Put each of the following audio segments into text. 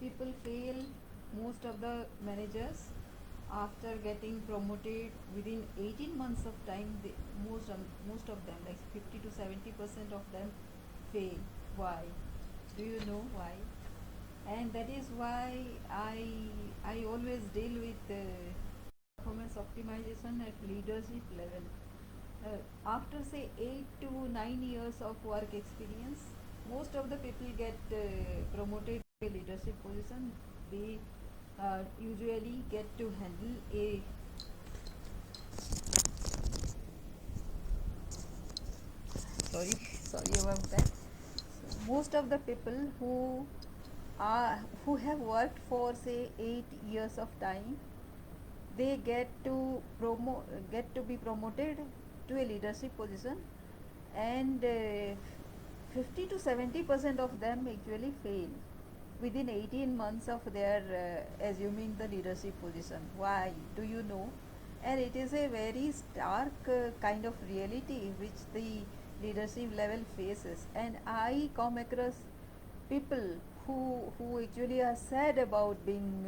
people fail, most of the managers, after getting promoted within 18 months of time, most of them, like 50 to 70% of them, fail. Why? Do you know why? And that is why I always deal with performance optimization at leadership level. After say 8 to 9 years of work experience, most of the people get promoted to a leadership position. They usually get to handle a sorry sorry about that. So most of the people are who have worked for say 8 years of time, they get to be promoted to a leadership position, and 50 to 70% of them actually fail within 18 months of their assuming the leadership position. Why? Do you know? And it is a very stark kind of reality which the leadership level faces, and I come across people who actually are sad about being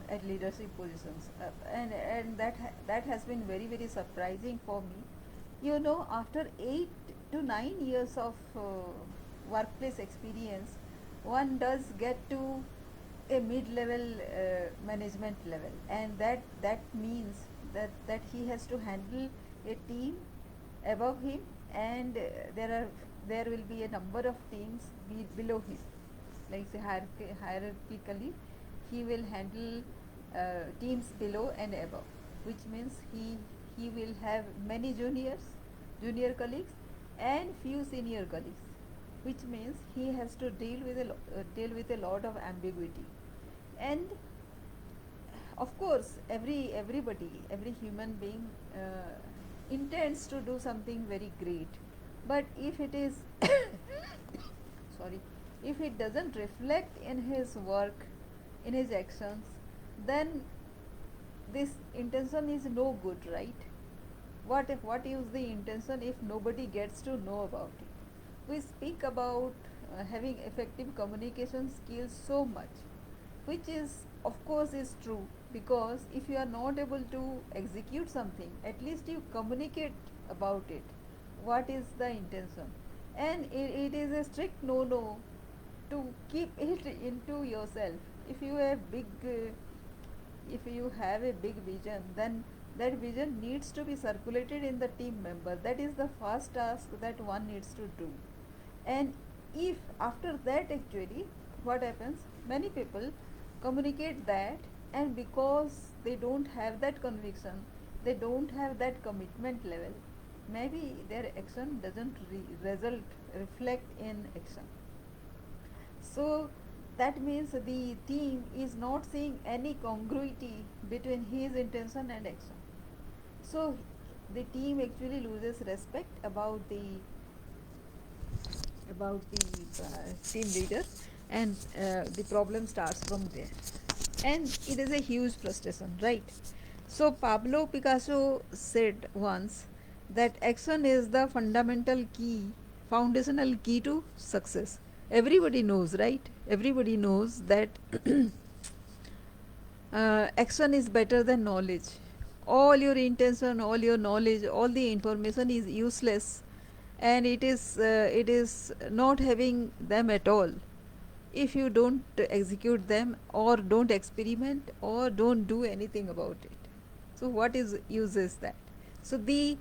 at leadership positions, and that has been very very surprising for me. You know, after 8 to 9 years of workplace experience, one does get to a mid-level management level, and that means that he has to handle a team above him, and there will be a number of teams below him, like say hierarchically he will handle teams below and above, which means he will have many junior colleagues and few senior colleagues, which means he has to deal with a lot of ambiguity. And of course every human being intends to do something very great, but if it is sorry, if it doesn't reflect in his work, in his actions, then this intention is no good, right? What is the intention if nobody gets to know about it? We speak about having effective communication skills so much, which is of course is true, because if you are not able to execute something, at least you communicate about it. What is the intention? And it is a strict no no to keep it into yourself. If you have big if you have a big vision, then that vision needs to be circulated in the team member. That is the first task that one needs to do. And if after that, actually what happens, many people communicate that, and because they don't have that conviction, they don't have that commitment level, maybe their action doesn't reflect in action. So that means the team is not seeing any congruity between his intention and action. So the team actually loses respect about the team leader, and the problem starts from there, and it is a huge frustration, right? So Pablo Picasso said once that action is the foundational key to success. Everybody knows, right? Everybody knows that action is better than knowledge. All your intention, all your knowledge, all the information is useless, and it is not having them at all if you don't execute them, or don't experiment, or don't do anything about it. So what is use is that? So the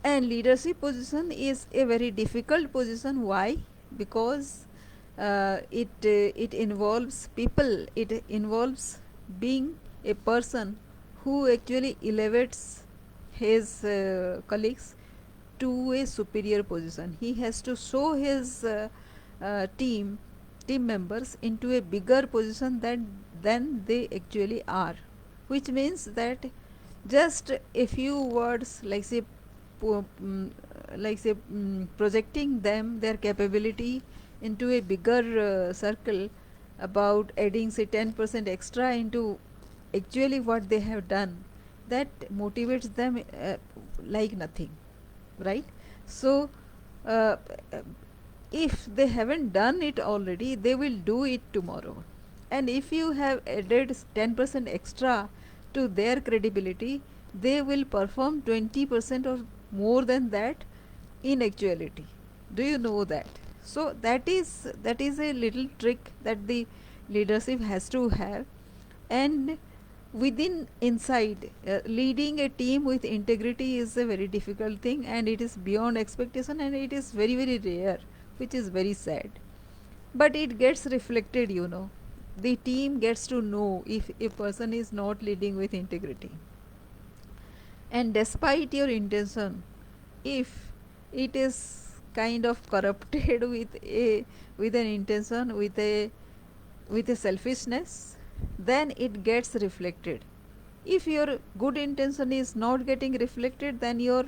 and leadership position is a very difficult position. Why? Because it involves people, it involves being a person who actually elevates his colleagues to a superior position. He has to show his team members into a bigger position than they actually are, which means that just a few words, like say projecting them their capability into a bigger circle, about adding say 10% extra into actually what they have done, that motivates them like nothing, right? So uh, if they haven't done it already, they will do it tomorrow. And if you have added 10% extra to their credibility, they will perform 20% or more than that in actuality. Do you know that? So that is a little trick that the leadership has to have. And within inside, leading a team with integrity is a very difficult thing, and it is beyond expectation, and it is very very rare, which is very sad. But it gets reflected, the team gets to know if a person is not leading with integrity. And despite your intention, if it is kind of corrupted with an intention, with a selfishness, then it gets reflected. If your good intention is not getting reflected, then your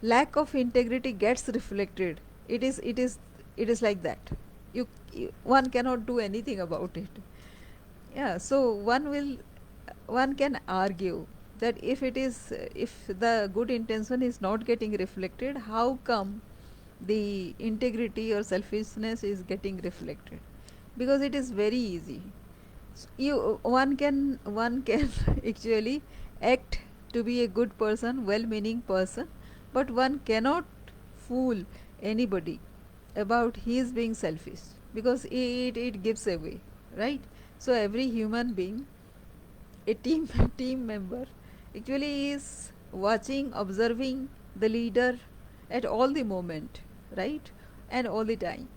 lack of integrity gets reflected. It is like that. One cannot do anything about it. Yeah, so one can argue that if the good intention is not getting reflected, how come the integrity or selfishness is getting reflected? Because it is very easy. You one can actually act to be a good person, well meaning person, but one cannot fool anybody about his being selfish, because it gives away, right? So every human being, a team team member, actually is watching, observing the leader at all the moment, right? And all the time.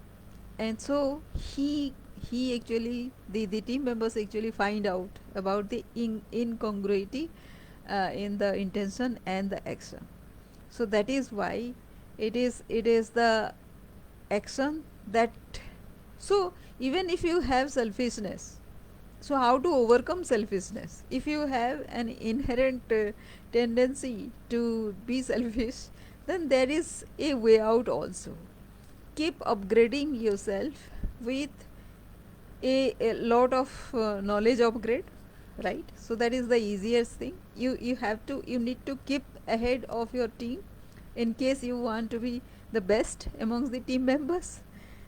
And so he actually, the team members actually find out about the incongruity in the intention and the action. So that is why it is the action that, so even if you have selfishness, so how to overcome selfishness? If you have an inherent tendency to be selfish, then there is a way out also. Keep upgrading yourself with a lot of knowledge upgrade, right? So that is the easiest thing. You need to keep ahead of your team in case you want to be the best amongst the team members.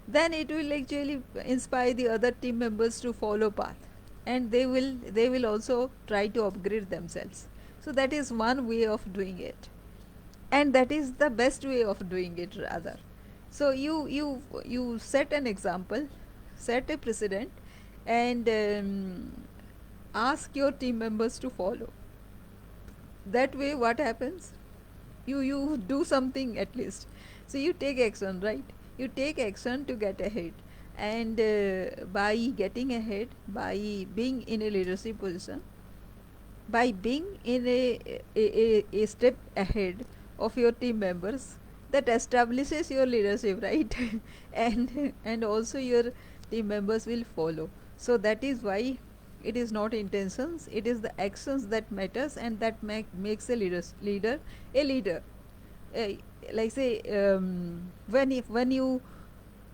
Then it will actually inspire the other team members to follow path, and they will also try to upgrade themselves. So that is one way of doing it, and that is the best way of doing it, rather. So you set an example, set a precedent, and ask your team members to follow. That way what happens, you do something at least. So you take action, right? You take action to get ahead. And by getting ahead, by being in a leadership position, by being in a step ahead of your team members, that establishes your leadership, right? And also your team members will follow. So that is why it is not intentions, it is the actions that matters, and that makes a leader a leader. uh, like say, when you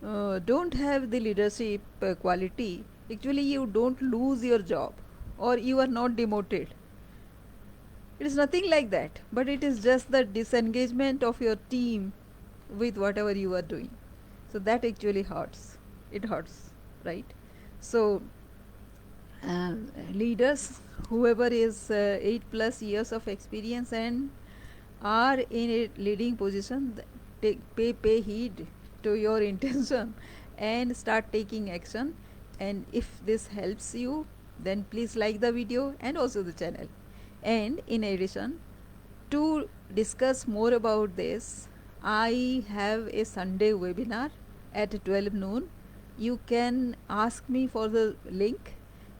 don't have the leadership quality, actually you don't lose your job or you are not demoted. It is nothing like that, but it is just the disengagement of your team with whatever you are doing. So that actually hurts. It hurts, right? So leaders, whoever is 8 plus years of experience and are in a leading position, pay heed to your intention and start taking action. And if this helps you, then please like the video and also the channel. And in addition, to discuss more about this, I have a Sunday webinar at 12 noon. You can ask me for the link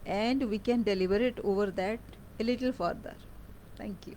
and we can deliberate over that a little further. Thank you.